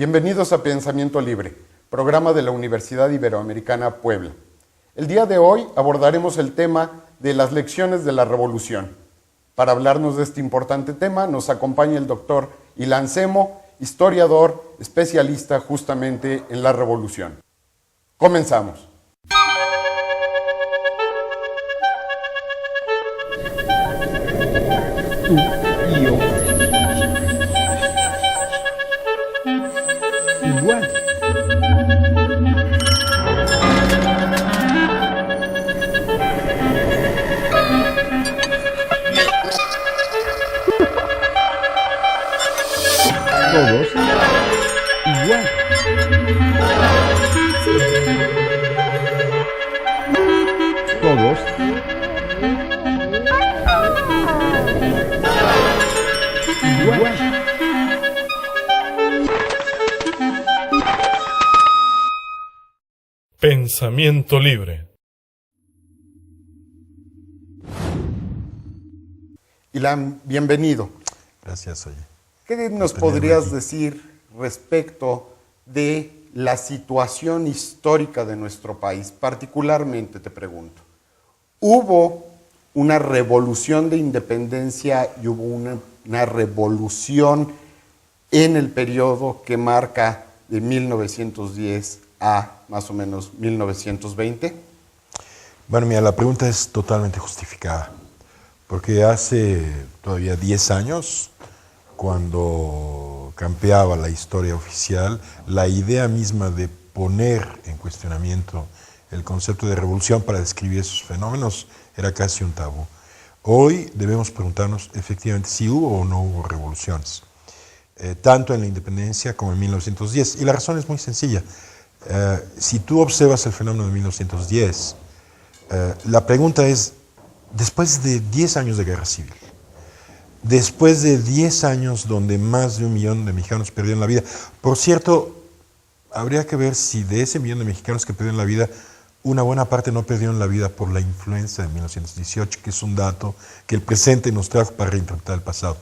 Bienvenidos a Pensamiento Libre, programa de la Universidad Iberoamericana Puebla. El día de hoy abordaremos el tema de las lecciones de la Revolución. Para hablarnos de este importante tema nos acompaña el doctor Ilan Semo, historiador, especialista justamente en la Revolución. Comenzamos. Tú y yo. Igual. Todos igual. Todos igual. Pensamiento libre. Ilan, bienvenido. Gracias, oye. ¿Qué nos podrías decir respecto de la situación histórica de nuestro país? Particularmente te pregunto, ¿hubo una revolución de independencia y hubo una revolución en el periodo que marca de 1910 a más o menos 1920? Bueno, mira, la pregunta es totalmente justificada, porque hace todavía 10 años, cuando campeaba la historia oficial, la idea misma de poner en cuestionamiento el concepto de revolución para describir esos fenómenos era casi un tabú. Hoy debemos preguntarnos efectivamente si hubo o no hubo revoluciones, tanto en la independencia como en 1910. Y la razón es muy sencilla. Si tú observas el fenómeno de 1910, la pregunta es, después de 10 años de guerra civil, después de 10 años donde más de 1 millón de mexicanos perdieron la vida. Por cierto, habría que ver si de ese 1 millón de mexicanos que perdieron la vida, una buena parte no perdieron la vida por la influenza de 1918, que es un dato que el presente nos trajo para reinterpretar el pasado.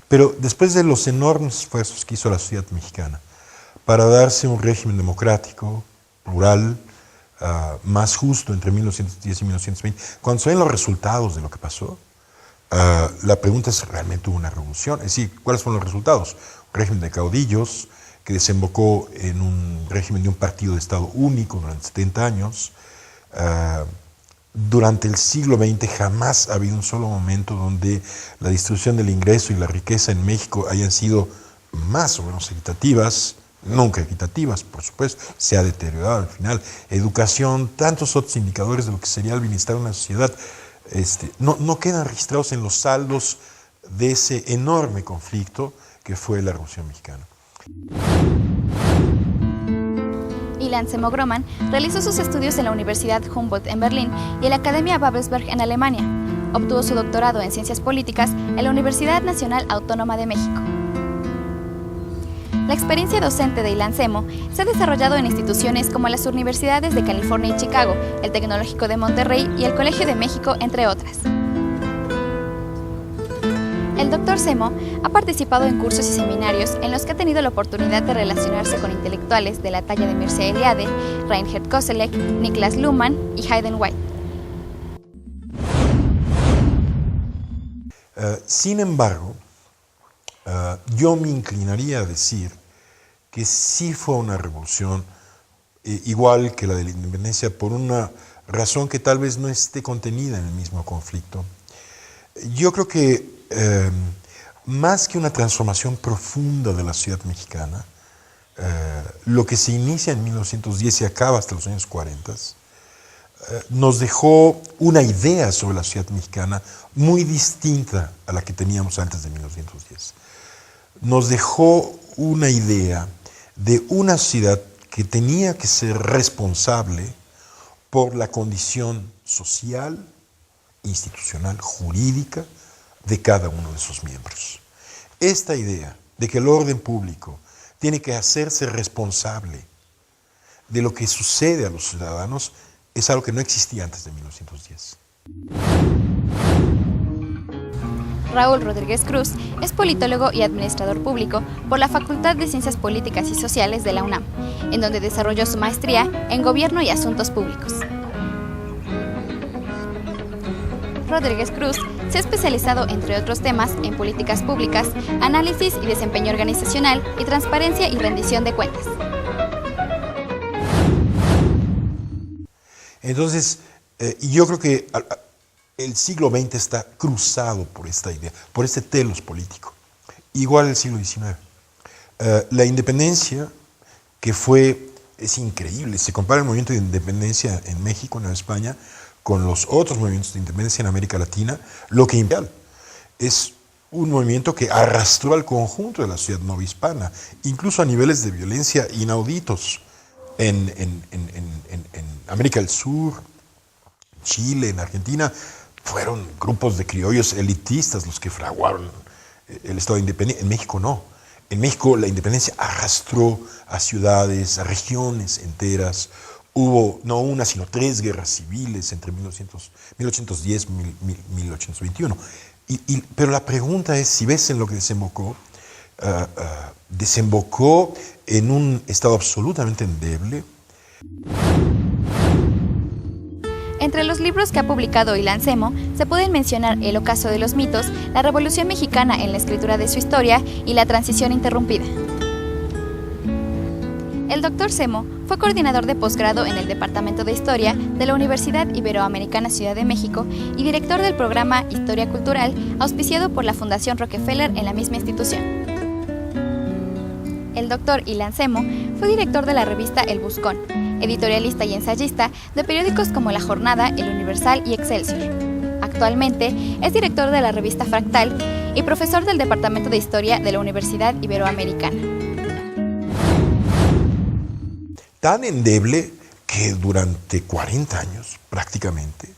Pero después de los enormes esfuerzos que hizo la sociedad mexicana para darse un régimen democrático, plural, más justo entre 1910 y 1920, cuando se ven los resultados de lo que pasó, la pregunta es, ¿realmente hubo una revolución? Es decir, ¿cuáles fueron los resultados? Un régimen de caudillos que desembocó en un régimen de un partido de Estado único durante 70 años. Durante el siglo XX jamás ha habido un solo momento donde la distribución del ingreso y la riqueza en México hayan sido más o menos equitativas, nunca equitativas, por supuesto, se ha deteriorado al final. Educación, tantos otros indicadores de lo que sería el bienestar de una sociedad, no quedan registrados en los saldos de ese enorme conflicto que fue la Revolución Mexicana. Ilan Semo Grohmann realizó sus estudios en la Universidad Humboldt en Berlín y en la Academia Babelsberg en Alemania. Obtuvo su doctorado en Ciencias Políticas en la Universidad Nacional Autónoma de México. La experiencia docente de Ilan Semo se ha desarrollado en instituciones como las universidades de California y Chicago, el Tecnológico de Monterrey y el Colegio de México, entre otras. El Dr. Semo ha participado en cursos y seminarios en los que ha tenido la oportunidad de relacionarse con intelectuales de la talla de Mircea Eliade, Reinhard Koselleck, Niklas Luhmann y Hayden White. Sin embargo, yo me inclinaría a decir que sí fue una revolución, igual que la de la independencia, por una razón que tal vez no esté contenida en el mismo conflicto. Yo creo que más que una transformación profunda de la sociedad mexicana, lo que se inicia en 1910 y acaba hasta los años 40, nos dejó una idea sobre la sociedad mexicana muy distinta a la que teníamos antes de 1910. Nos dejó una idea de una sociedad que tenía que ser responsable por la condición social, institucional, jurídica de cada uno de sus miembros. Esta idea de que el orden público tiene que hacerse responsable de lo que sucede a los ciudadanos es algo que no existía antes de 1910. Raúl Rodríguez Cruz es politólogo y administrador público por la Facultad de Ciencias Políticas y Sociales de la UNAM, en donde desarrolló su maestría en Gobierno y Asuntos Públicos. Rodríguez Cruz se ha especializado, entre otros temas, en políticas públicas, análisis y desempeño organizacional y transparencia y rendición de cuentas. Entonces, yo creo que el siglo XX está cruzado por esta idea, por este telos político, igual el siglo XIX. La independencia, que es increíble, se compara el movimiento de independencia en México, en España, con los otros movimientos de independencia en América Latina, lo que es un movimiento que arrastró al conjunto de la sociedad novohispana, incluso a niveles de violencia inauditos en América del Sur, Chile, en Argentina. Fueron grupos de criollos elitistas los que fraguaron el Estado independiente. En México no. En México la independencia arrastró a ciudades, a regiones enteras. Hubo no una, sino 3 guerras civiles entre 1810 y 1821. Pero la pregunta es, si ves en lo que desembocó, desembocó en un Estado absolutamente endeble. Entre los libros que ha publicado Ilan Semo se pueden mencionar El ocaso de los mitos, La Revolución Mexicana en la escritura de su historia y La transición interrumpida. El Dr. Semo fue coordinador de posgrado en el Departamento de Historia de la Universidad Iberoamericana Ciudad de México y director del programa Historia Cultural, auspiciado por la Fundación Rockefeller en la misma institución. El Dr. Ilan Semo fue director de la revista El Buscón, editorialista y ensayista de periódicos como La Jornada, El Universal y Excelsior. Actualmente es director de la revista Fractal y profesor del Departamento de Historia de la Universidad Iberoamericana. Tan endeble que durante 40 años, prácticamente,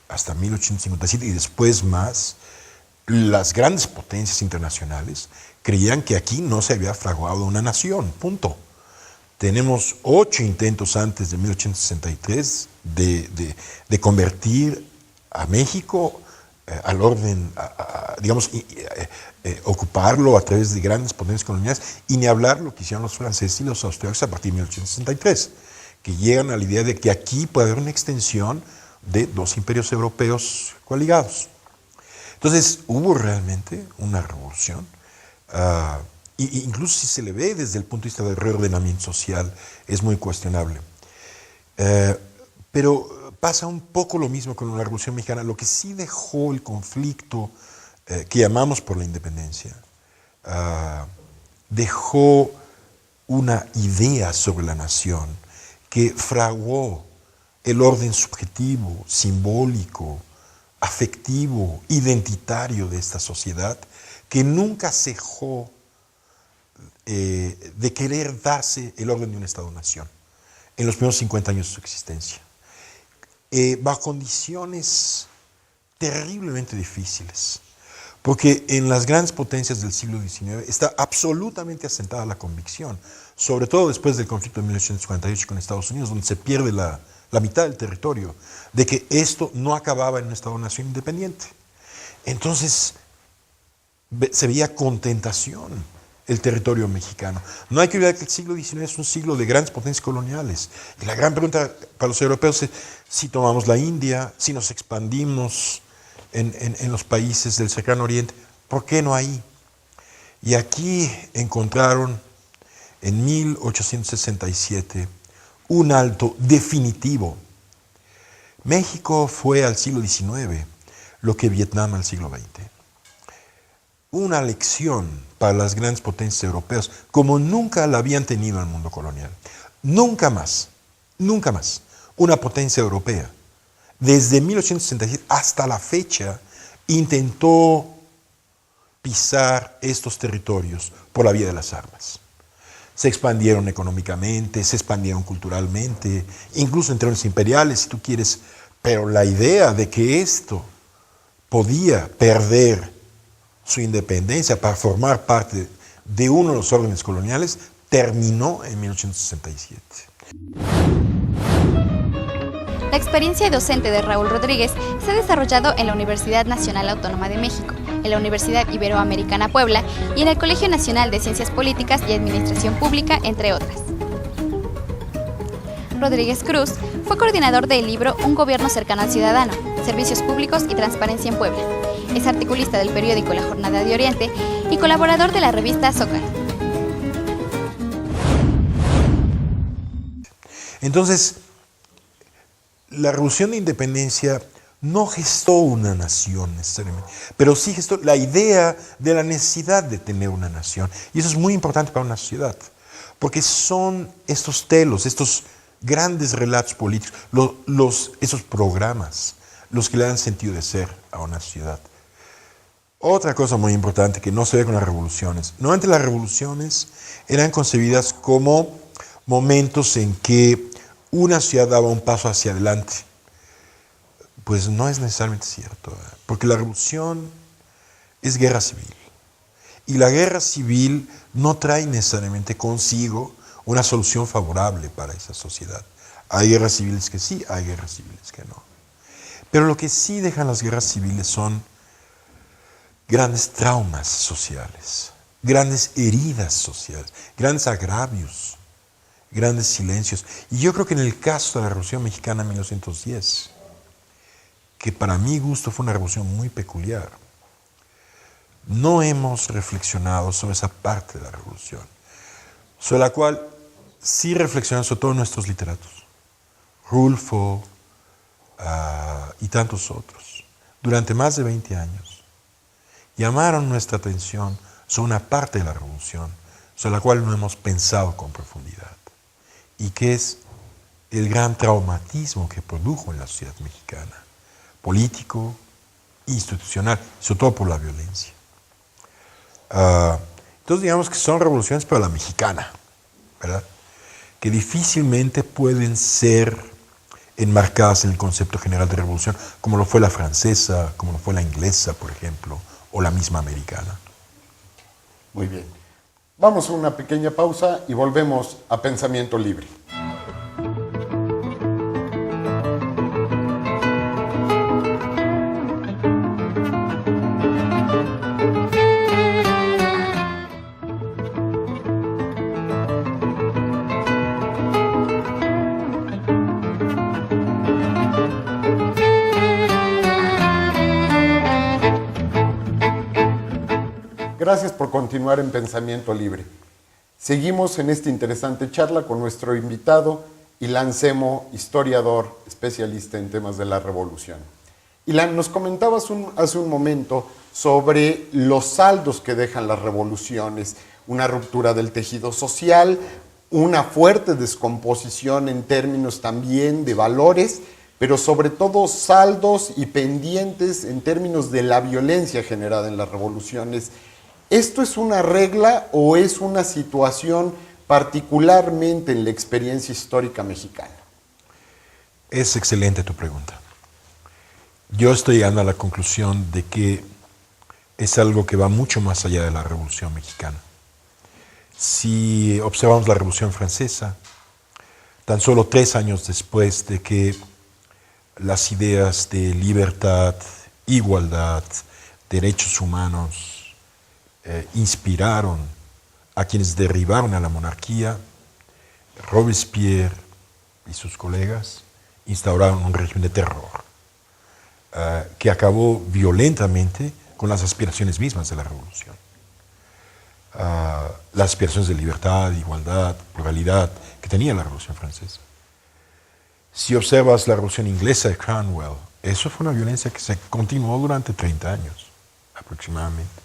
hasta 1857 y después más, las grandes potencias internacionales creían que aquí no se había fraguado una nación, punto. Tenemos 8 intentos antes de 1863 de convertir a México al orden, ocuparlo a través de grandes potencias coloniales, y ni hablar lo que hicieron los franceses y los austriacos a partir de 1863, que llegan a la idea de que aquí puede haber una extensión de 2 imperios europeos coaligados. Entonces hubo realmente una revolución. Incluso si se le ve desde el punto de vista del reordenamiento social, es muy cuestionable. Pero pasa un poco lo mismo con la Revolución Mexicana. Lo que sí dejó el conflicto que llamamos por la independencia, dejó una idea sobre la nación que fraguó el orden subjetivo, simbólico, afectivo, identitario de esta sociedad, que nunca cejó de querer darse el orden de un Estado-nación en los primeros 50 años de su existencia, bajo condiciones terriblemente difíciles, porque en las grandes potencias del siglo XIX está absolutamente asentada la convicción, sobre todo después del conflicto de 1848 con Estados Unidos, donde se pierde la mitad del territorio, de que esto no acababa en un Estado-nación independiente. Entonces se veía con tentación el territorio mexicano. No hay que olvidar que el siglo XIX es un siglo de grandes potencias coloniales. Y la gran pregunta para los europeos es si tomamos la India, si nos expandimos en los países del cercano oriente, ¿por qué no ahí? Y aquí encontraron en 1867 un alto definitivo. México fue al siglo XIX lo que Vietnam al siglo XX. Una lección para las grandes potencias europeas, como nunca la habían tenido en el mundo colonial. Nunca más una potencia europea, desde 1867 hasta la fecha, intentó pisar estos territorios por la vía de las armas. Se expandieron económicamente, se expandieron culturalmente, incluso en términos imperiales, si tú quieres, pero la idea de que esto podía perder su independencia para formar parte de uno de los órdenes coloniales terminó en 1867. La experiencia docente de Raúl Rodríguez se ha desarrollado en la Universidad Nacional Autónoma de México, en la Universidad Iberoamericana Puebla y en el Colegio Nacional de Ciencias Políticas y Administración Pública, entre otras. Rodríguez Cruz fue coordinador del libro Un gobierno cercano al ciudadano, Servicios Públicos y Transparencia en Puebla. Es articulista del periódico La Jornada de Oriente y colaborador de la revista Zócalo. Entonces, la Revolución de Independencia no gestó una nación necesariamente, pero sí gestó la idea de la necesidad de tener una nación. Y eso es muy importante para una sociedad, porque son estos telos, estos grandes relatos políticos, esos programas, los que le dan sentido de ser a una sociedad. Otra cosa muy importante que no se ve con las revoluciones. Normalmente las revoluciones eran concebidas como momentos en que una sociedad daba un paso hacia adelante. Pues no es necesariamente cierto, porque la revolución es guerra civil. Y la guerra civil no trae necesariamente consigo una solución favorable para esa sociedad. Hay guerras civiles que sí, hay guerras civiles que no. Pero lo que sí dejan las guerras civiles son grandes traumas sociales, grandes heridas sociales, grandes agravios, grandes silencios. Y yo creo que en el caso de la Revolución Mexicana en 1910, que para mi gusto fue una revolución muy peculiar, no hemos reflexionado sobre esa parte de la revolución, sobre la cual sí reflexionan sobre todo nuestros literatos, Rulfo y tantos otros, durante más de 20 años. Llamaron nuestra atención sobre una parte de la revolución, sobre la cual no hemos pensado con profundidad, y que es el gran traumatismo que produjo en la sociedad mexicana, político, institucional, sobre todo por la violencia. Entonces digamos que son revoluciones para la mexicana, ¿verdad? Que difícilmente pueden ser enmarcadas en el concepto general de revolución, como lo fue la francesa, como lo fue la inglesa, por ejemplo, o la misma americana. Muy bien. Vamos a una pequeña pausa y volvemos a Pensamiento Libre. Gracias por continuar en Pensamiento Libre. Seguimos en esta interesante charla con nuestro invitado, Ilan Semo, historiador, especialista en temas de la revolución. Ilan, nos comentabas hace un momento sobre los saldos que dejan las revoluciones, una ruptura del tejido social, una fuerte descomposición en términos también de valores, pero sobre todo saldos y pendientes en términos de la violencia generada en las revoluciones. ¿Esto es una regla o es una situación particularmente en la experiencia histórica mexicana? Es excelente tu pregunta. Yo estoy llegando a la conclusión de que es algo que va mucho más allá de la Revolución Mexicana. Si observamos la Revolución Francesa, tan solo 3 años después de que las ideas de libertad, igualdad, derechos humanos, inspiraron a quienes derribaron a la monarquía, Robespierre y sus colegas instauraron un régimen de terror que acabó violentamente con las aspiraciones mismas de la revolución. Las aspiraciones de libertad, igualdad, pluralidad que tenía la Revolución Francesa. Si observas la Revolución Inglesa de Cromwell, eso fue una violencia que se continuó durante 30 años aproximadamente.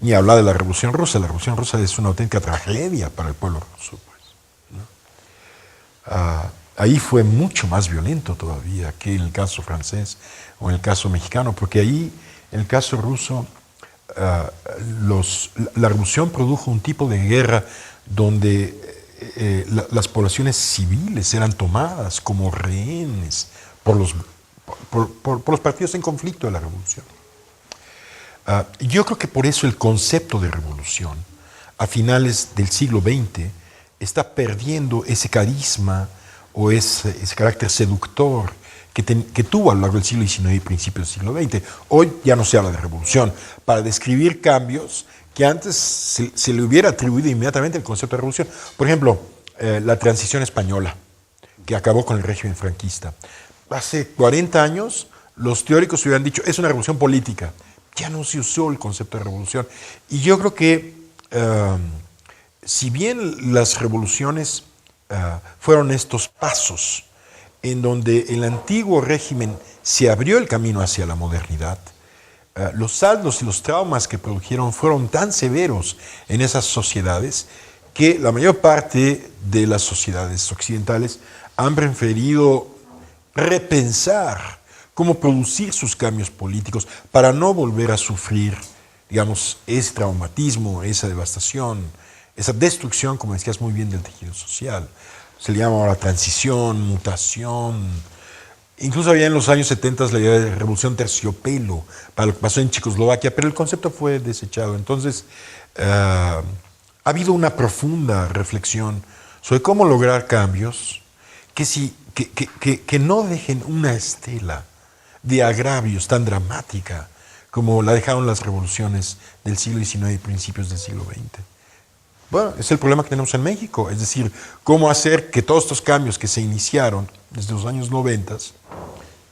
Ni hablar de la Revolución Rusa. La Revolución Rusa es una auténtica tragedia para el pueblo ruso. Pues, ¿no? Ahí fue mucho más violento todavía que en el caso francés o en el caso mexicano, porque ahí, en el caso ruso, la revolución produjo un tipo de guerra donde las poblaciones civiles eran tomadas como rehenes por los partidos en conflicto de la revolución. Yo creo que por eso el concepto de revolución a finales del siglo XX está perdiendo ese carisma o ese carácter seductor que tuvo a lo largo del siglo XIX y principios del siglo XX. Hoy ya no se habla de revolución, para describir cambios que antes se le hubiera atribuido inmediatamente el concepto de revolución. Por ejemplo, la transición española, que acabó con el régimen franquista. Hace 40 años, los teóricos hubieran dicho, es una revolución política. Ya no se usó el concepto de revolución. Y yo creo que, si bien las revoluciones fueron estos pasos en donde el antiguo régimen se abrió el camino hacia la modernidad, los saldos y los traumas que produjeron fueron tan severos en esas sociedades que la mayor parte de las sociedades occidentales han preferido repensar cómo producir sus cambios políticos para no volver a sufrir, digamos, ese traumatismo, esa devastación, esa destrucción, como decías muy bien, del tejido social. Se le llama ahora transición, mutación. Incluso había en los años 70 la idea de revolución terciopelo para lo que pasó en Checoslovaquia, pero el concepto fue desechado. Entonces, ha habido una profunda reflexión sobre cómo lograr cambios que no dejen una estela de agravios tan dramática como la dejaron las revoluciones del siglo XIX y principios del siglo XX. Bueno, es el problema que tenemos en México, es decir, cómo hacer que todos estos cambios que se iniciaron desde los años 90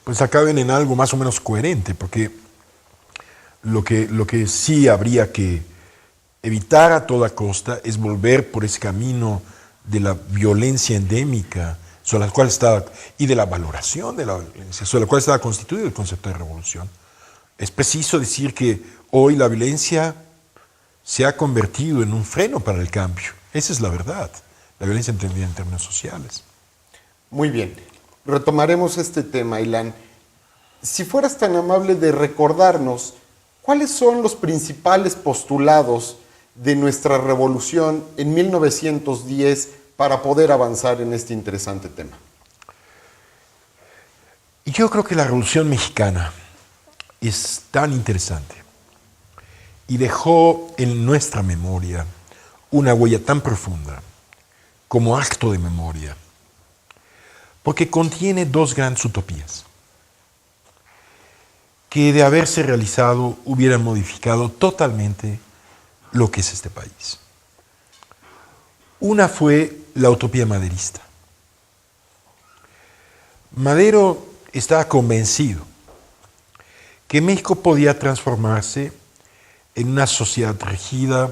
pues acaben en algo más o menos coherente, porque lo que sí habría que evitar a toda costa es volver por ese camino de la violencia endémica sobre la cual estaba, y de la valoración de la violencia, sobre la cual estaba constituido el concepto de revolución. Es preciso decir que hoy la violencia se ha convertido en un freno para el cambio. Esa es la verdad, la violencia entendida en términos sociales. Muy bien, retomaremos este tema, Ilan. Si fueras tan amable de recordarnos cuáles son los principales postulados de nuestra revolución en 1910 para poder avanzar en este interesante tema. Yo creo que la Revolución Mexicana es tan interesante y dejó en nuestra memoria una huella tan profunda como acto de memoria, porque contiene dos grandes utopías que, de haberse realizado, hubieran modificado totalmente lo que es este país. Una fue la utopía maderista. Madero estaba convencido que México podía transformarse en una sociedad regida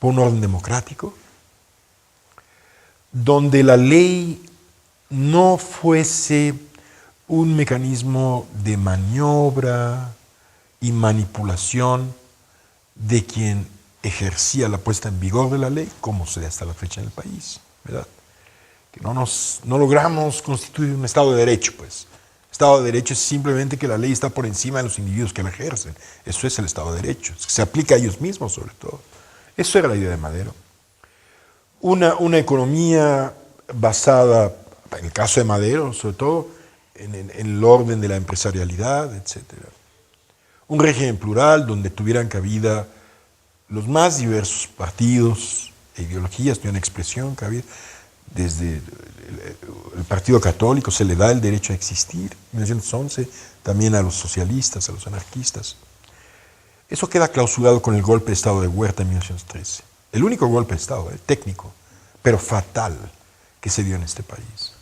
por un orden democrático, donde la ley no fuese un mecanismo de maniobra y manipulación de quien ejercía la puesta en vigor de la ley, como se da hasta la fecha en el país, ¿verdad? Que no logramos constituir un Estado de Derecho, pues. Estado de Derecho es simplemente que la ley está por encima de los individuos que la ejercen. Eso es el Estado de Derecho. Se aplica a ellos mismos, sobre todo. Eso era la idea de Madero. Una economía basada, en el caso de Madero, sobre todo, en el orden de la empresarialidad, etc. Un régimen plural donde tuvieran cabida los más diversos partidos e ideologías, tuvieran expresión cabida. Desde el Partido Católico se le da el derecho a existir, en 1911, también a los socialistas, a los anarquistas. Eso queda clausurado con el golpe de Estado de Huerta en 1913. El único golpe de Estado, técnico, pero fatal, que se dio en este país.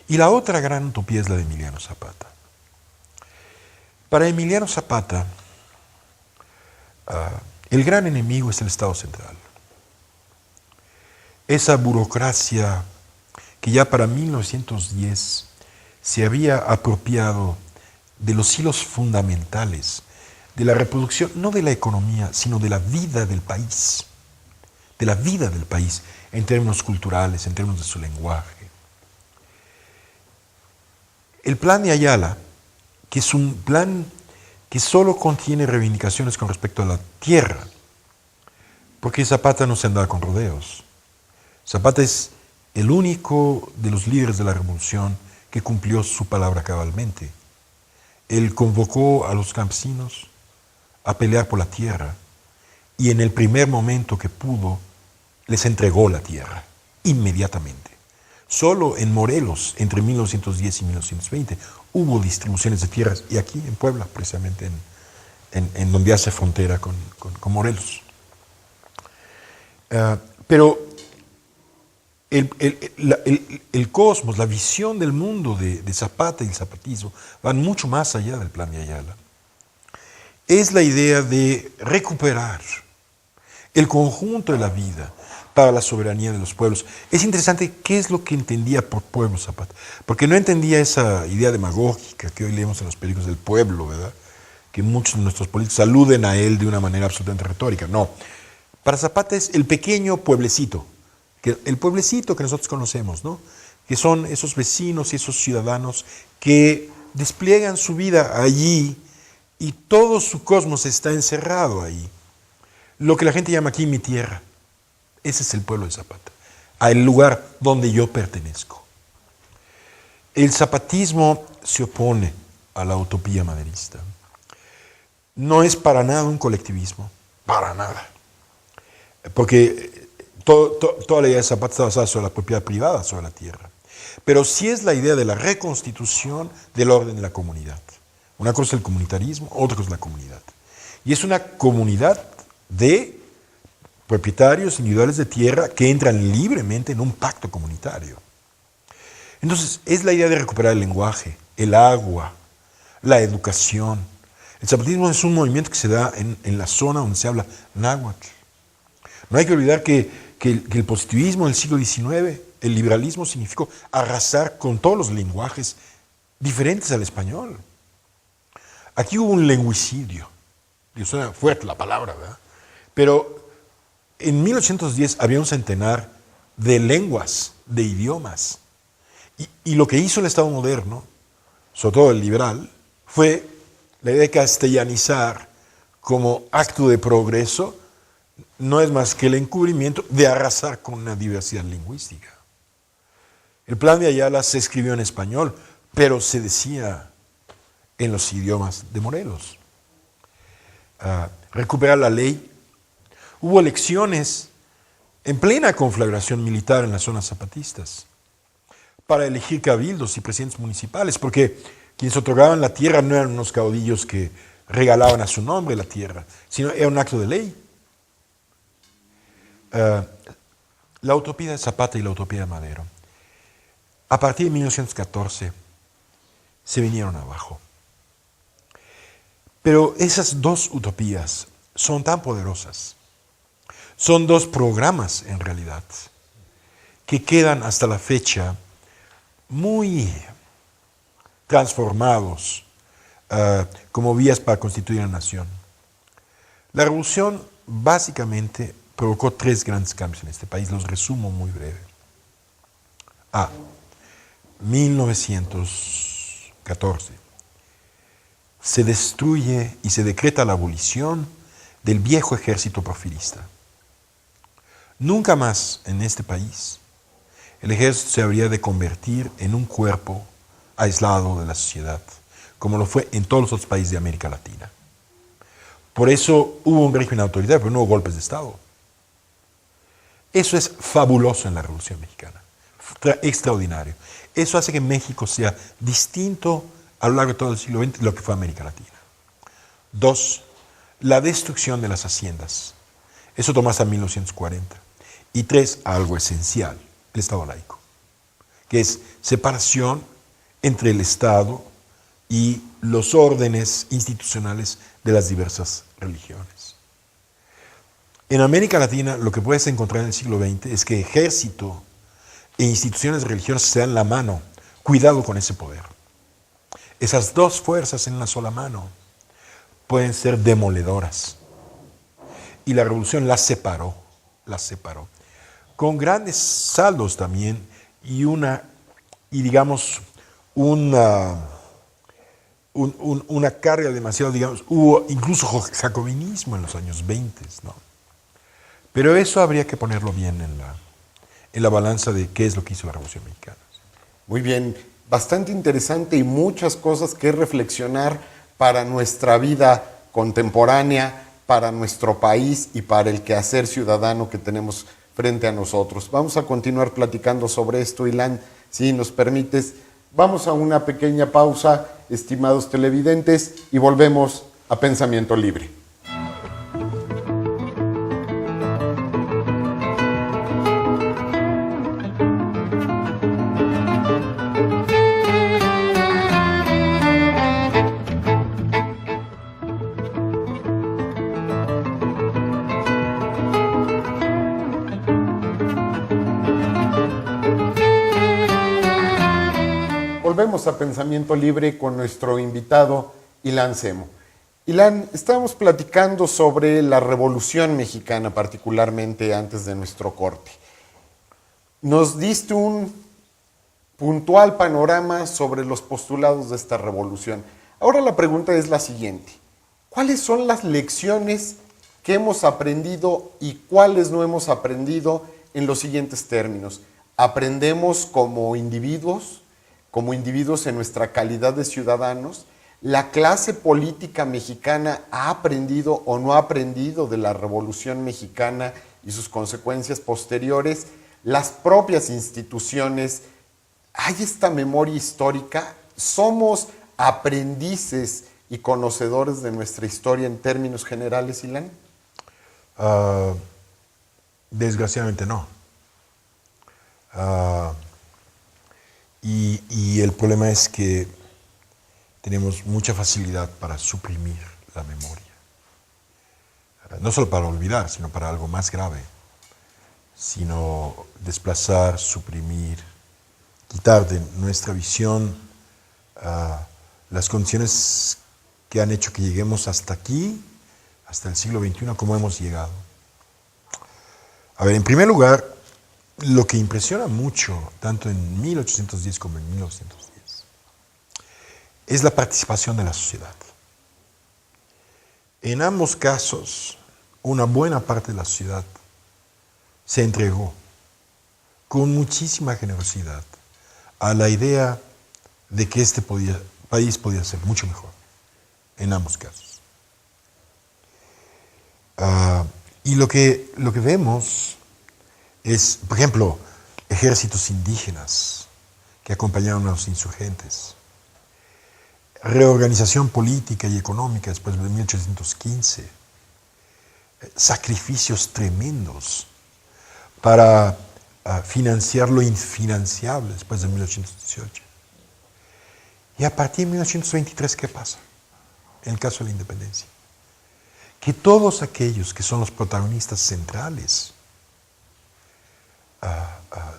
Y la otra gran utopía es la de Emiliano Zapata. Para Emiliano Zapata, el gran enemigo es el Estado central. Esa burocracia que ya para 1910 se había apropiado de los hilos fundamentales de la reproducción, no de la economía, sino de la vida del país, en términos culturales, en términos de su lenguaje. El plan de Ayala, que es un plan que solo contiene reivindicaciones con respecto a la tierra, porque Zapata no se andaba con rodeos. Zapata es el único de los líderes de la revolución que cumplió su palabra cabalmente. Él convocó a los campesinos a pelear por la tierra y en el primer momento que pudo, les entregó la tierra, inmediatamente. Solo en Morelos, entre 1910 y 1920, hubo distribuciones de tierras, y aquí en Puebla, precisamente en donde hace frontera con Morelos. Pero el cosmos, la visión del mundo de Zapata y el zapatismo van mucho más allá del Plan de Ayala. Es la idea de recuperar el conjunto de la vida para la soberanía de los pueblos. Es interesante qué es lo que entendía por pueblo Zapata, porque no entendía esa idea demagógica que hoy leemos en los periódicos del pueblo, ¿verdad? Que muchos de nuestros políticos aluden a él de una manera absolutamente retórica. No, para Zapata es el pequeño pueblecito, el pueblecito que nosotros conocemos, ¿no? Que son esos vecinos y esos ciudadanos que despliegan su vida allí y todo su cosmos está encerrado ahí. Lo que la gente llama aquí mi tierra. Ese es el pueblo de Zapata, al lugar donde yo pertenezco. El zapatismo se opone a la utopía maderista. No es para nada un colectivismo, para nada. Porque toda la idea de Zapata está basada sobre la propiedad privada, sobre la tierra. Pero sí es la idea de la reconstitución del orden de la comunidad. Una cosa es el comunitarismo, otra cosa es la comunidad. Y es una comunidad de propietarios individuales de tierra que entran libremente en un pacto comunitario. Entonces, es la idea de recuperar el lenguaje, el agua, la educación. El zapatismo es un movimiento que se da en la zona donde se habla náhuatl. No hay que olvidar que el positivismo del siglo XIX, el liberalismo significó arrasar con todos los lenguajes diferentes al español. Aquí hubo un lingüicidio. Suena fuerte la palabra, ¿verdad? Pero en 1810 había un centenar de lenguas, de idiomas. Y lo que hizo el Estado moderno, sobre todo el liberal, fue la idea de castellanizar como acto de progreso. No es más que el encubrimiento de arrasar con una diversidad lingüística. El Plan de Ayala se escribió en español, pero se decía en los idiomas de Morelos. Recuperar la ley. Hubo elecciones en plena conflagración militar en las zonas zapatistas para elegir cabildos y presidentes municipales, porque quienes otorgaban la tierra no eran unos caudillos que regalaban a su nombre la tierra, sino era un acto de ley. La utopía de Zapata y la utopía de Madero, a partir de 1914, se vinieron abajo. Pero esas dos utopías son tan poderosas, son dos programas en realidad, que quedan hasta la fecha muy transformados como vías para constituir una nación. La revolución básicamente provocó tres grandes cambios en este país, los resumo muy breve. 1914. Se destruye y se decreta la abolición del viejo ejército porfirista. Nunca más en este país el ejército se habría de convertir en un cuerpo aislado de la sociedad, como lo fue en todos los otros países de América Latina. Por eso hubo un régimen autoritario, pero no hubo golpes de Estado. Eso es fabuloso en la Revolución Mexicana, extraordinario. Eso hace que México sea distinto a lo largo de todo el siglo XX de lo que fue América Latina. 2, la destrucción de las haciendas. Eso tomó hasta 1940. Y 3, algo esencial, el Estado laico, que es separación entre el Estado y los órdenes institucionales de las diversas religiones. En América Latina lo que puedes encontrar en el siglo XX es que ejército e instituciones religiosas se dan la mano. Cuidado con ese poder. Esas dos fuerzas en una sola mano pueden ser demoledoras. Y la revolución las separó. Con grandes saldos también y una carga demasiado, hubo incluso jacobinismo en los años 20, ¿no? Pero eso habría que ponerlo bien en la balanza de qué es lo que hizo la Revolución Mexicana. Muy bien, bastante interesante y muchas cosas que reflexionar para nuestra vida contemporánea, para nuestro país y para el quehacer ciudadano que tenemos frente a nosotros. Vamos a continuar platicando sobre esto, Ilan, si nos permites. Vamos a una pequeña pausa, estimados televidentes, y volvemos a Pensamiento Libre. Volvemos a Pensamiento Libre con nuestro invitado, Ilan Semo. Ilan, estábamos platicando sobre la Revolución Mexicana, particularmente antes de nuestro corte. Nos diste un puntual panorama sobre los postulados de esta revolución. Ahora la pregunta es la siguiente. ¿Cuáles son las lecciones que hemos aprendido y cuáles no hemos aprendido en los siguientes términos? ¿Aprendemos como individuos en nuestra calidad de ciudadanos? ¿La clase política mexicana ha aprendido o no ha aprendido de la Revolución Mexicana y sus consecuencias posteriores? ¿Las propias instituciones, hay esta memoria histórica? ¿Somos aprendices y conocedores de nuestra historia en términos generales, Ilan? Desgraciadamente no. Y el problema es que tenemos mucha facilidad para suprimir la memoria. No solo para olvidar, sino para algo más grave. Sino desplazar, suprimir, quitar de nuestra visión las condiciones que han hecho que lleguemos hasta aquí, hasta el siglo XXI, como hemos llegado. A ver, en primer lugar, lo que impresiona mucho, tanto en 1810 como en 1910, es la participación de la sociedad. En ambos casos, una buena parte de la sociedad se entregó con muchísima generosidad a la idea de que este país podía ser mucho mejor, en ambos casos. Y lo que vemos es, por ejemplo, ejércitos indígenas que acompañaron a los insurgentes, reorganización política y económica después de 1815, sacrificios tremendos para financiar lo infinanciable después de 1818. Y a partir de 1923, ¿qué pasa? En el caso de la independencia. Que todos aquellos que son los protagonistas centrales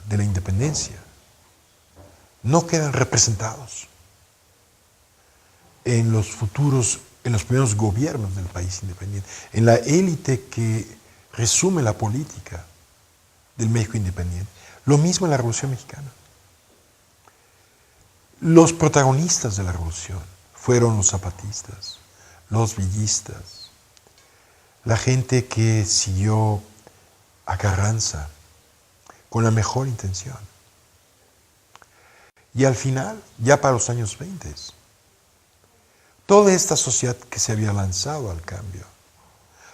de la independencia no quedan representados en los primeros gobiernos del país independiente, en la élite que resume la política del México independiente. Lo mismo en la Revolución Mexicana. Los protagonistas de la revolución fueron los zapatistas, los villistas, la gente que siguió a Carranza con la mejor intención. Y al final, ya para los años 20, toda esta sociedad que se había lanzado al cambio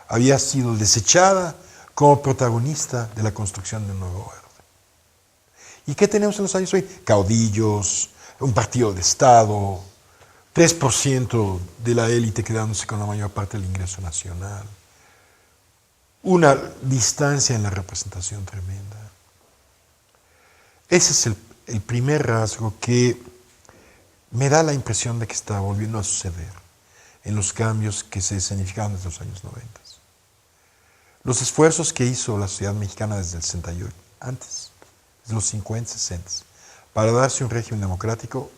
había sido desechada como protagonista de la construcción de un nuevo orden. ¿Y qué tenemos en los años 20? Caudillos, un partido de Estado, 3% de la élite quedándose con la mayor parte del ingreso nacional, una distancia en la representación tremenda. Ese es el primer rasgo que me da la impresión de que está volviendo a suceder en los cambios que se escenificaron desde los años 90. Los esfuerzos que hizo la sociedad mexicana desde el 68, antes, desde los 50, 60, para darse un régimen democrático,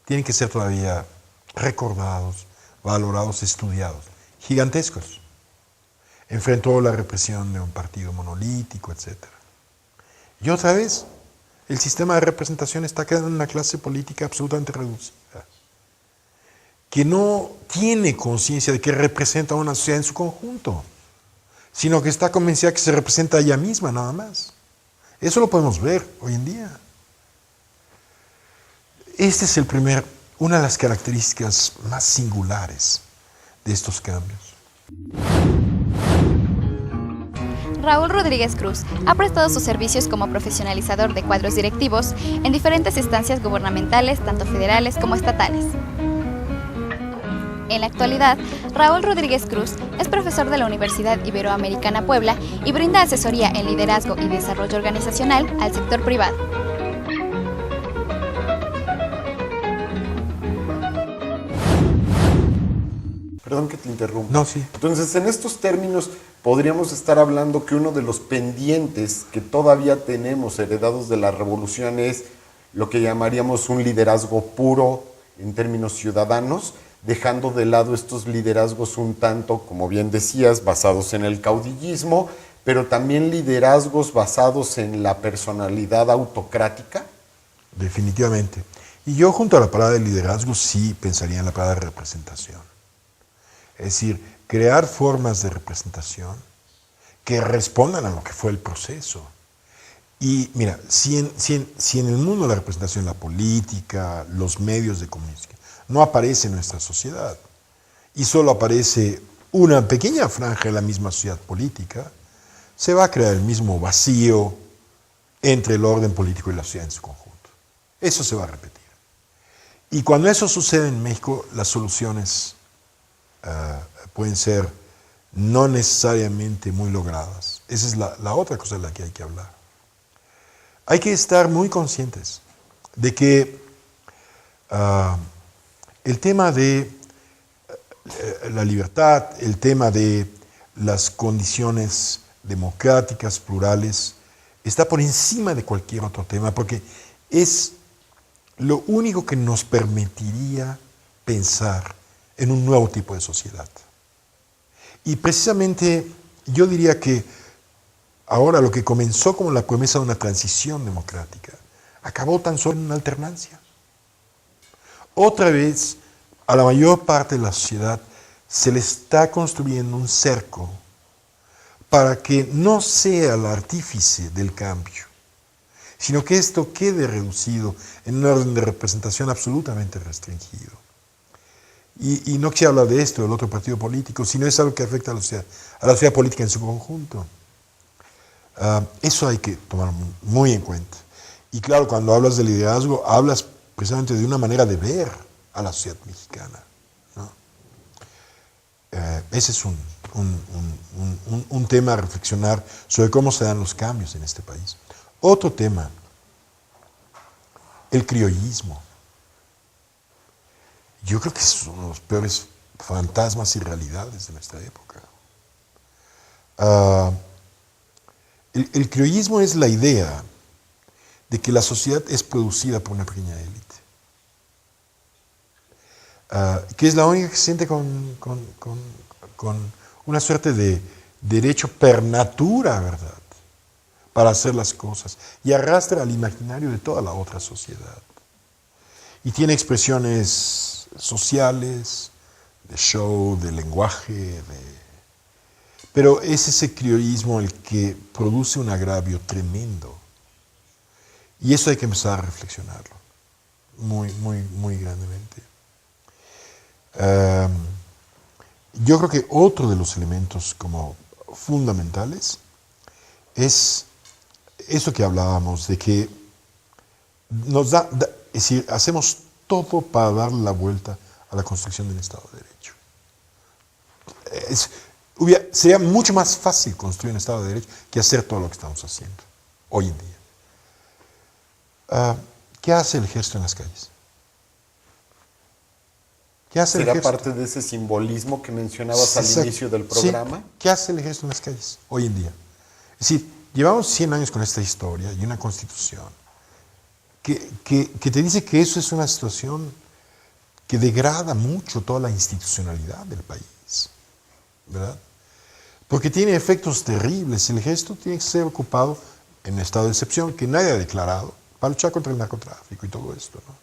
tienen que ser todavía recordados, valorados, estudiados. Gigantescos. Enfrentó la represión de un partido monolítico, etc. Y otra vez, el sistema de representación está quedando en una clase política absolutamente reducida, que no tiene conciencia de que representa a una sociedad en su conjunto, sino que está convencida que se representa a ella misma nada más. Eso lo podemos ver hoy en día. Esta es una de las características más singulares de estos cambios. Raúl Rodríguez Cruz ha prestado sus servicios como profesionalizador de cuadros directivos en diferentes instancias gubernamentales, tanto federales como estatales. En la actualidad, Raúl Rodríguez Cruz es profesor de la Universidad Iberoamericana Puebla y brinda asesoría en liderazgo y desarrollo organizacional al sector privado. Perdón que te interrumpa. No, sí. Entonces, en estos términos, podríamos estar hablando que uno de los pendientes que todavía tenemos heredados de la revolución es lo que llamaríamos un liderazgo puro en términos ciudadanos, dejando de lado estos liderazgos un tanto, como bien decías, basados en el caudillismo, pero también liderazgos basados en la personalidad autocrática. Definitivamente. Y yo junto a la palabra de liderazgo sí pensaría en la palabra representación. Es decir, crear formas de representación que respondan a lo que fue el proceso. Y mira, si en el mundo de la representación, la política, los medios de comunicación, no aparece en nuestra sociedad y solo aparece una pequeña franja de la misma sociedad política, se va a crear el mismo vacío entre el orden político y la sociedad en su conjunto. Eso se va a repetir. Y cuando eso sucede en México, las soluciones pueden ser no necesariamente muy logradas. Esa es la otra cosa de la que hay que hablar. Hay que estar muy conscientes de que el tema de la libertad, el tema de las condiciones democráticas, plurales, está por encima de cualquier otro tema, porque es lo único que nos permitiría pensar en un nuevo tipo de sociedad. Y precisamente yo diría que ahora lo que comenzó como la promesa de una transición democrática, acabó tan solo en una alternancia. Otra vez, a la mayor parte de la sociedad se le está construyendo un cerco para que no sea el artífice del cambio, sino que esto quede reducido en un orden de representación absolutamente restringido. Y no se habla de esto, del otro partido político, sino es algo que afecta a la sociedad política en su conjunto. Eso hay que tomar muy en cuenta. Y claro, cuando hablas de liderazgo, hablas precisamente de una manera de ver a la sociedad mexicana, ¿no? Ese es un tema a reflexionar sobre cómo se dan los cambios en este país. Otro tema, el criollismo. Yo creo que es uno de los peores fantasmas y realidades de nuestra época. El criollismo es la idea de que la sociedad es producida por una pequeña élite, que es la única que se siente con una suerte de derecho per natura, ¿verdad?, para hacer las cosas, y arrastra al imaginario de toda la otra sociedad. Y tiene expresiones sociales, de show, de lenguaje, pero es ese criollismo el que produce un agravio tremendo. Y eso hay que empezar a reflexionarlo muy grandemente. Yo creo que otro de los elementos como fundamentales es eso que hablábamos, de que nos es decir, hacemos todo para darle la vuelta a la construcción del Estado de Derecho. Sería mucho más fácil construir un Estado de Derecho que hacer todo lo que estamos haciendo hoy en día. ¿Qué hace el ejército en las calles? ¿Qué hace el ejército? ¿Será parte de ese simbolismo que mencionabas al inicio del programa? Sí. ¿Qué hace el ejército en las calles hoy en día? Es decir, llevamos 100 años con esta historia y una constitución que te dice que eso es una situación que degrada mucho toda la institucionalidad del país, ¿verdad? Porque tiene efectos terribles. El ejército tiene que ser ocupado en estado de excepción que nadie ha declarado para luchar contra el narcotráfico y todo esto, ¿no?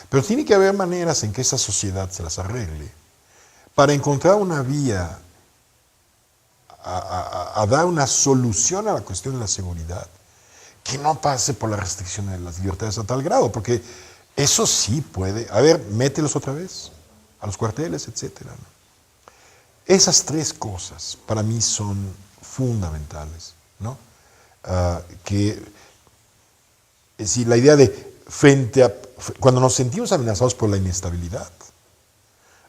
Pero tiene que haber maneras en que esa sociedad se las arregle para encontrar una vía a dar una solución a la cuestión de la seguridad que no pase por la restricción de las libertades a tal grado, porque eso sí puede. A ver, mételos otra vez a los cuarteles, etcétera, ¿no? Esas tres cosas para mí son fundamentales ¿no? Es decir, la idea de cuando nos sentimos amenazados por la inestabilidad,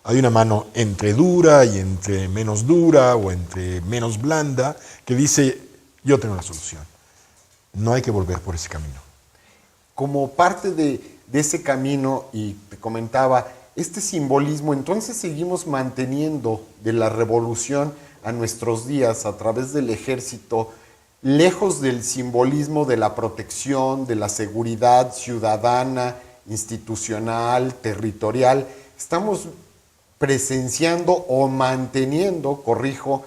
hay una mano entre dura y entre menos dura o entre menos blanda que dice, yo tengo la solución. No hay que volver por ese camino. Como parte de ese camino, y te comentaba, este simbolismo, entonces seguimos manteniendo de la revolución a nuestros días a través del ejército, lejos del simbolismo de la protección, de la seguridad ciudadana, institucional, territorial. Estamos presenciando o manteniendo, corrijo,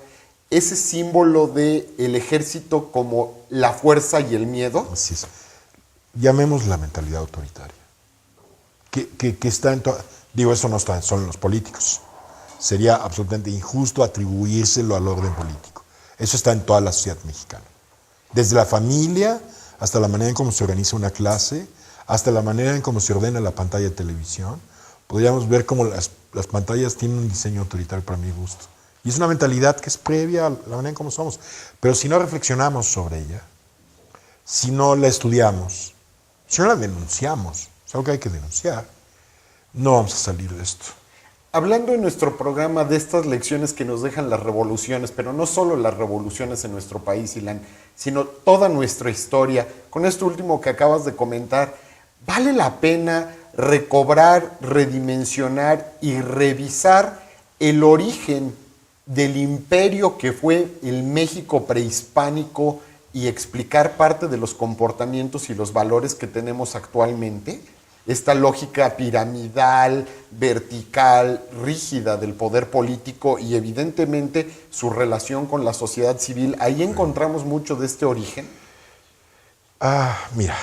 ese símbolo del ejército como la fuerza y el miedo. Así es. Llamemos la mentalidad autoritaria. Que está en digo, eso no está solo en los políticos. Sería absolutamente injusto atribuírselo al orden político. Eso está en toda la sociedad mexicana. Desde la familia hasta la manera en cómo se organiza una clase, hasta la manera en cómo se ordena la pantalla de televisión. Podríamos ver cómo las pantallas tienen un diseño autoritario para mi gusto. Y es una mentalidad que es previa a la manera en cómo somos. Pero si no reflexionamos sobre ella, si no la estudiamos, si no la denunciamos, es algo que hay que denunciar, no vamos a salir de esto. Hablando en nuestro programa de estas lecciones que nos dejan las revoluciones, pero no solo las revoluciones en nuestro país, Ilan, sino toda nuestra historia, con esto último que acabas de comentar, ¿vale la pena recobrar, redimensionar y revisar el origen del imperio que fue el México prehispánico y explicar parte de los comportamientos y los valores que tenemos actualmente? Esta lógica piramidal, vertical, rígida del poder político y evidentemente su relación con la sociedad civil, ahí encontramos mucho de este origen. Mira,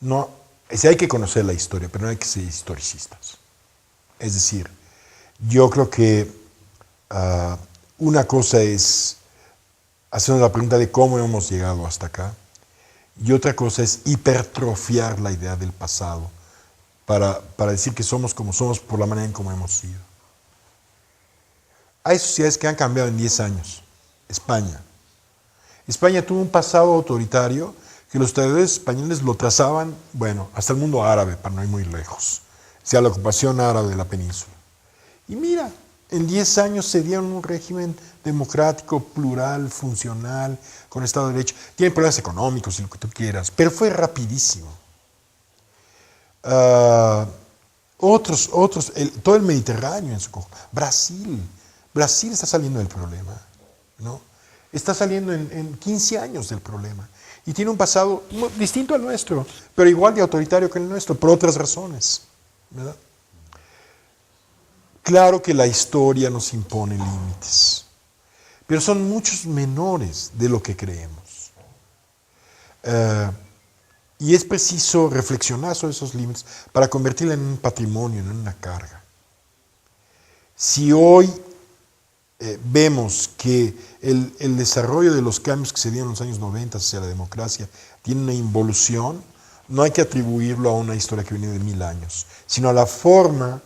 no, sí hay que conocer la historia, pero no hay que ser historicistas. Es decir, yo creo que una cosa es hacernos la pregunta de cómo hemos llegado hasta acá, y otra cosa es hipertrofiar la idea del pasado para decir que somos como somos por la manera en cómo hemos sido. Hay sociedades que han cambiado en 10 años. España tuvo un pasado autoritario que los historiadores españoles lo trazaban, bueno, hasta el mundo árabe, para no ir muy lejos, o sea, la ocupación árabe de la península. Y mira, en 10 años se dieron un régimen democrático, plural, funcional, con Estado de Derecho. Tienen problemas económicos y lo que tú quieras, pero fue rapidísimo. Todo el Mediterráneo en su conjunto. Brasil está saliendo del problema, ¿no? Está saliendo en 15 años del problema. Y tiene un pasado distinto al nuestro, pero igual de autoritario que el nuestro, por otras razones, ¿verdad? Claro que la historia nos impone límites, pero son muchos menores de lo que creemos. Y es preciso reflexionar sobre esos límites para convertirla en un patrimonio, no en una carga. Si hoy vemos que el desarrollo de los cambios que se dieron en los años 90 hacia la democracia tiene una involución, no hay que atribuirlo a una historia que viene de 1000 años, sino a la forma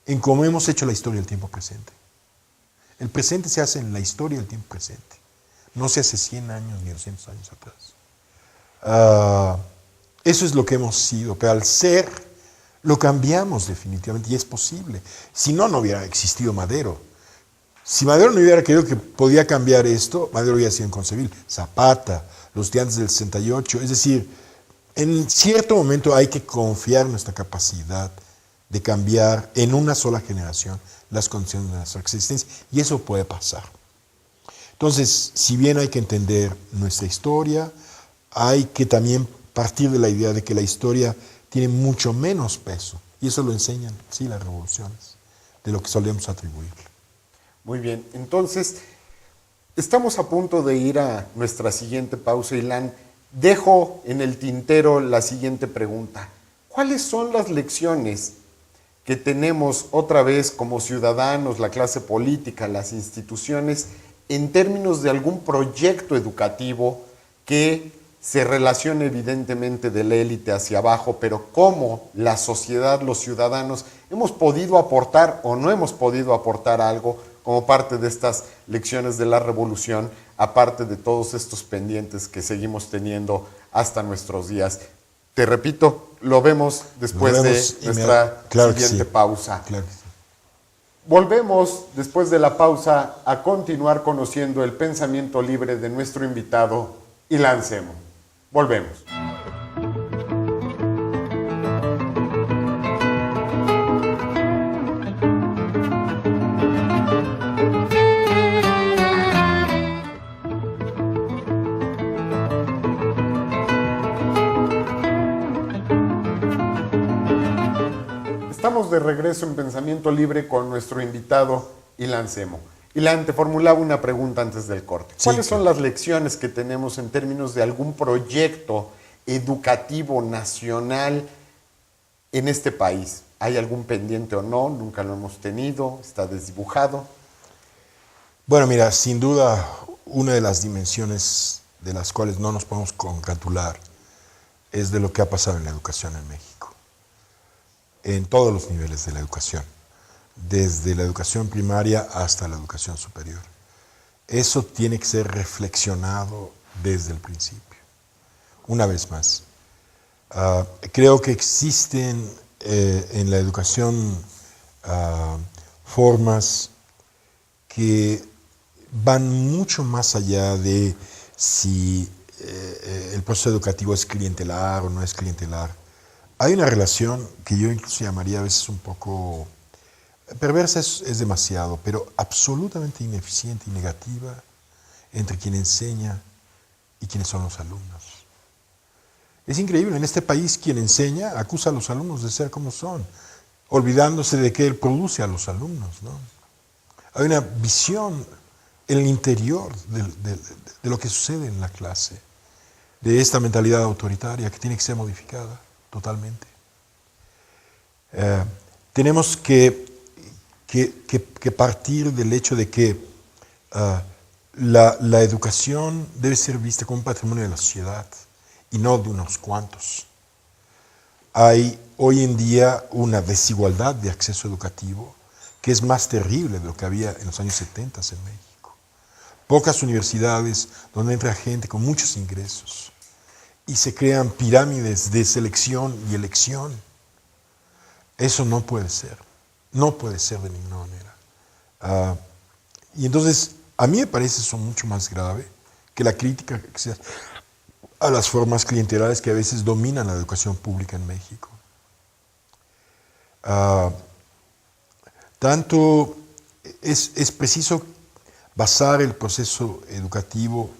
en cómo hemos hecho la historia del tiempo presente. El presente se hace en la historia del tiempo presente, no se hace 100 años ni 200 años atrás. Eso es lo que hemos sido, pero al ser, lo cambiamos definitivamente y es posible. Si no, no hubiera existido Madero. Si Madero no hubiera creído que podía cambiar esto, Madero hubiera sido inconcebible. Zapata, los de antes del 68, es decir, en cierto momento hay que confiar en nuestra capacidad de cambiar en una sola generación las condiciones de nuestra existencia, y eso puede pasar. Entonces, si bien hay que entender nuestra historia, hay que también partir de la idea de que la historia tiene mucho menos peso, y eso lo enseñan, sí, las revoluciones, de lo que solemos atribuirle. Muy bien, entonces, estamos a punto de ir a nuestra siguiente pausa, Ilan. Dejo en el tintero la siguiente pregunta. ¿Cuáles son las lecciones que tenemos otra vez como ciudadanos, la clase política, las instituciones, en términos de algún proyecto educativo que se relacione evidentemente de la élite hacia abajo, pero cómo la sociedad, los ciudadanos, hemos podido aportar o no hemos podido aportar algo como parte de estas lecciones de la revolución, aparte de todos estos pendientes que seguimos teniendo hasta nuestros días. Te repito, lo vemos después de nuestra siguiente pausa. Claro que sí. Volvemos después de la pausa a continuar conociendo el pensamiento libre de nuestro invitado, Ilan Semo. Volvemos. Estamos de regreso en Pensamiento Libre con nuestro invitado, Ilan Semo. Ilan, te formulaba una pregunta antes del corte. ¿Cuáles son las lecciones que tenemos en términos de algún proyecto educativo nacional en este país? ¿Hay algún pendiente o no? ¿Nunca lo hemos tenido? ¿Está desdibujado? Bueno, mira, sin duda, una de las dimensiones de las cuales no nos podemos congratular es de lo que ha pasado en la educación en México, en todos los niveles de la educación, desde la educación primaria hasta la educación superior. Eso tiene que ser reflexionado desde el principio. Una vez más, creo que existen en la educación formas que van mucho más allá de si el proceso educativo es clientelar o no es clientelar. Hay una relación que yo incluso llamaría a veces un poco perversa, es demasiado, pero absolutamente ineficiente y negativa entre quien enseña y quienes son los alumnos. Es increíble, en este país quien enseña acusa a los alumnos de ser como son, olvidándose de que él produce a los alumnos, ¿no? Hay una visión en el interior de lo que sucede en la clase, de esta mentalidad autoritaria que tiene que ser modificada totalmente. Tenemos que partir del hecho de que la educación debe ser vista como un patrimonio de la sociedad y no de unos cuantos. Hay hoy en día una desigualdad de acceso educativo que es más terrible de lo que había en los años 70 en México. Pocas universidades donde entra gente con muchos ingresos y se crean pirámides de selección y elección. Eso no puede ser de ninguna manera. Y entonces, a mí me parece eso mucho más grave que la crítica que se hace a las formas clientelares que a veces dominan la educación pública en México. Tanto es preciso basar el proceso educativo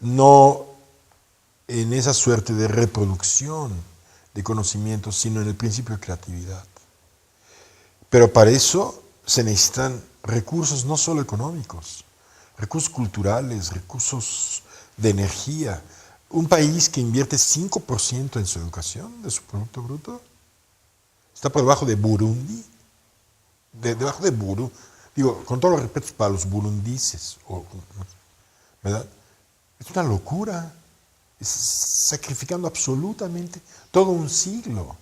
no en esa suerte de reproducción de conocimientos, sino en el principio de creatividad. Pero para eso se necesitan recursos no solo económicos, recursos culturales, recursos de energía. Un país que invierte 5% en su educación, de su Producto Bruto, está por debajo de Burundi, debajo de Burundi, digo, con todos los respetos para los burundises, ¿verdad? Es una locura, es sacrificando absolutamente todo un siglo.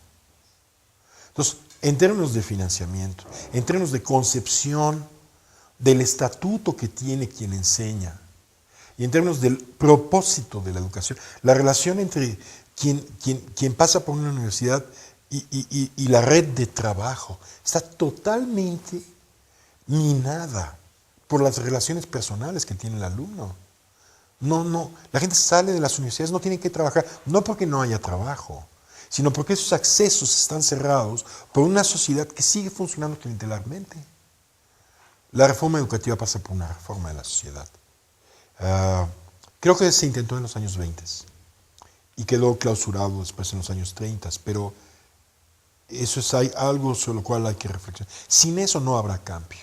Entonces, en términos de financiamiento, en términos de concepción del estatuto que tiene quien enseña, y en términos del propósito de la educación, la relación entre quien pasa por una universidad y la red de trabajo está totalmente minada por las relaciones personales que tiene el alumno. No, la gente sale de las universidades, no tiene que trabajar, no porque no haya trabajo, sino porque esos accesos están cerrados por una sociedad que sigue funcionando clientelarmente. La reforma educativa pasa por una reforma de la sociedad. Creo que se intentó en los años 20 y quedó clausurado después en los años 30, pero eso es algo sobre lo cual hay que reflexionar. Sin eso no habrá cambio.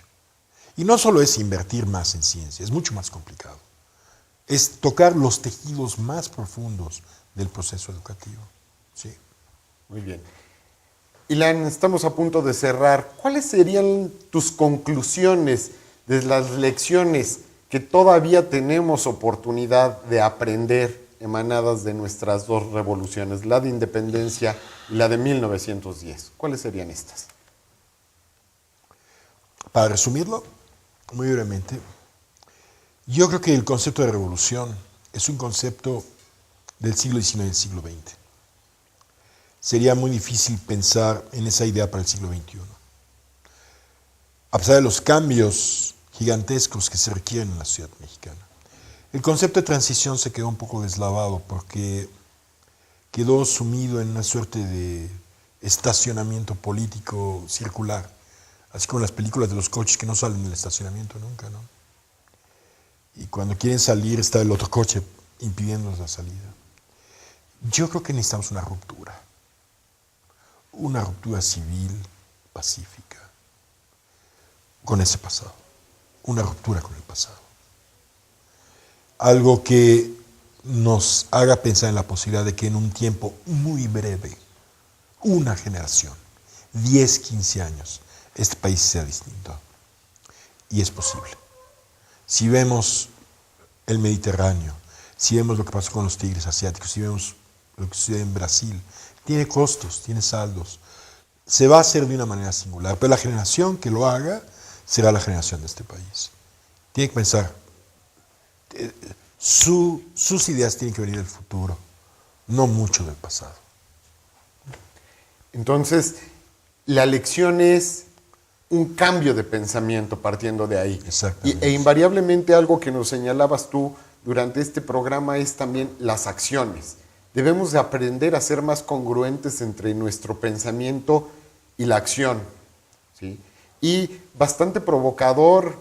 Y no solo es invertir más en ciencia, es mucho más complicado. Es tocar los tejidos más profundos del proceso educativo. Sí. Muy bien. Ilan, estamos a punto de cerrar. ¿Cuáles serían tus conclusiones de las lecciones que todavía tenemos oportunidad de aprender emanadas de nuestras dos revoluciones, la de independencia y la de 1910? ¿Cuáles serían estas? Para resumirlo, muy brevemente. Yo creo que el concepto de revolución es un concepto del siglo XIX y del siglo XX. Sería muy difícil pensar en esa idea para el siglo XXI. A pesar de los cambios gigantescos que se requieren en la sociedad mexicana. El concepto de transición se quedó un poco deslavado porque quedó sumido en una suerte de estacionamiento político circular, así como las películas de los coches que no salen del estacionamiento nunca, ¿no? Y cuando quieren salir está el otro coche impidiéndoles la salida. Yo creo que necesitamos una ruptura civil, pacífica, con ese pasado, una ruptura con el pasado. Algo que nos haga pensar en la posibilidad de que en un tiempo muy breve, una generación, 10, 15 años, este país sea distinto. Y es posible. Si vemos el Mediterráneo, si vemos lo que pasó con los tigres asiáticos, si vemos lo que sucede en Brasil, tiene costos, tiene saldos. Se va a hacer de una manera singular, pero la generación que lo haga será la generación de este país. Tiene que pensar, sus ideas tienen que venir del futuro, no mucho del pasado. Entonces, la lección es un cambio de pensamiento partiendo de ahí. Exactamente. E invariablemente algo que nos señalabas tú durante este programa es también las acciones. Debemos de aprender a ser más congruentes entre nuestro pensamiento y la acción, ¿sí? Y bastante provocador,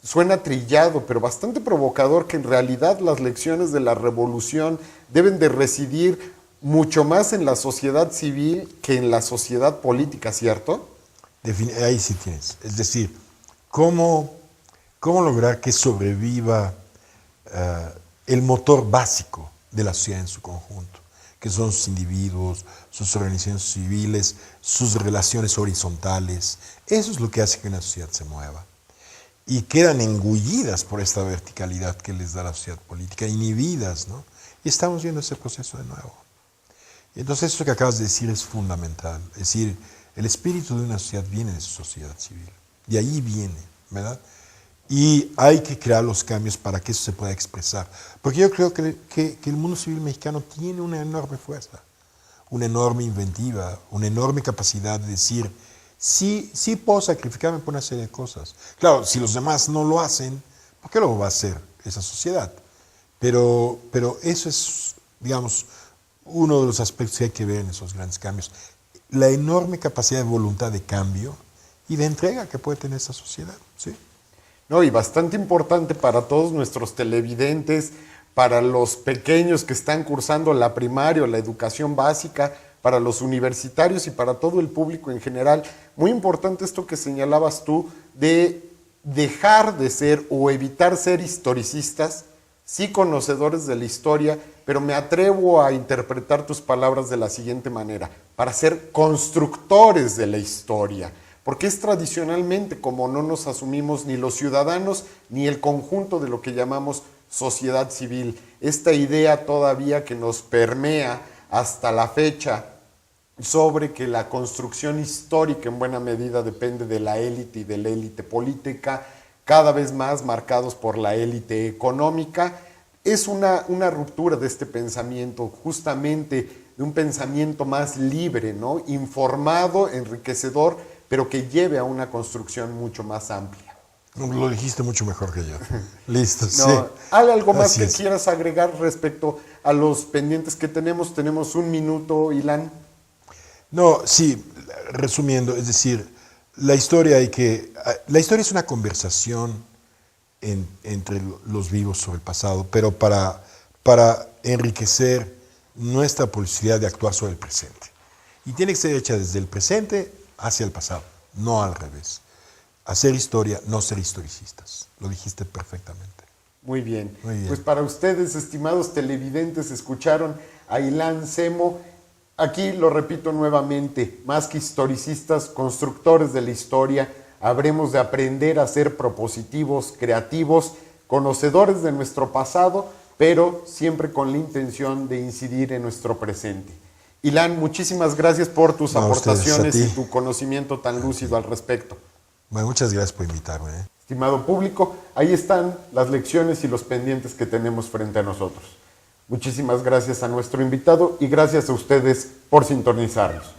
suena trillado, pero bastante provocador que en realidad las lecciones de la revolución deben de residir mucho más en la sociedad civil que en la sociedad política, ¿cierto? Ahí sí tienes. Es decir, ¿cómo lograr que sobreviva el motor básico de la sociedad en su conjunto? Que son sus individuos, sus organizaciones civiles, sus relaciones horizontales. Eso es lo que hace que una sociedad se mueva. Y quedan engullidas por esta verticalidad que les da la sociedad política, inhibidas, ¿no? Y estamos viendo ese proceso de nuevo. Y entonces eso que acabas de decir es fundamental. Es decir, el espíritu de una sociedad viene de su sociedad civil. De ahí viene, ¿verdad? Y hay que crear los cambios para que eso se pueda expresar. Porque yo creo que el mundo civil mexicano tiene una enorme fuerza, una enorme inventiva, una enorme capacidad de decir, sí puedo sacrificarme por una serie de cosas. Claro, si los demás no lo hacen, ¿por qué lo va a hacer esa sociedad? Pero eso es, digamos, uno de los aspectos que hay que ver en esos grandes cambios. La enorme capacidad de voluntad de cambio y de entrega que puede tener esa sociedad, ¿sí? No, y bastante importante para todos nuestros televidentes, para los pequeños que están cursando la primaria o la educación básica, para los universitarios y para todo el público en general. Muy importante esto que señalabas tú de dejar de ser o evitar ser historicistas, sí conocedores de la historia, pero me atrevo a interpretar tus palabras de la siguiente manera, para ser constructores de la historia. Porque es tradicionalmente como no nos asumimos ni los ciudadanos ni el conjunto de lo que llamamos sociedad civil. Esta idea todavía que nos permea hasta la fecha sobre que la construcción histórica en buena medida depende de la élite y de la élite política, cada vez más marcados por la élite económica, es una ruptura de este pensamiento, justamente de un pensamiento más libre, ¿no? Informado, enriquecedor, pero que lleve a una construcción mucho más amplia. Lo dijiste mucho mejor que yo. Listo, No, sí. ¿hay algo más Así que es. quieras agregar respecto a los pendientes que tenemos? Tenemos un minuto, Ilan. No, sí, resumiendo, es decir, la historia es una conversación entre los vivos sobre el pasado, pero para enriquecer nuestra posibilidad de actuar sobre el presente. Y tiene que ser hecha desde el presente hacia el pasado, no al revés. Hacer historia, no ser historicistas. Lo dijiste perfectamente. Muy bien. Muy bien. Pues para ustedes, estimados televidentes, escucharon a Ilan Semo. Aquí lo repito nuevamente, más que historicistas, constructores de la historia, habremos de aprender a ser propositivos, creativos, conocedores de nuestro pasado, pero siempre con la intención de incidir en nuestro presente. Ilan, muchísimas gracias por tus No, a ustedes, aportaciones a ti. y tu conocimiento tan lúcido al respecto. Bueno, muchas gracias por invitarme. Estimado público, ahí están las lecciones y los pendientes que tenemos frente a nosotros. Muchísimas gracias a nuestro invitado y gracias a ustedes por sintonizarnos.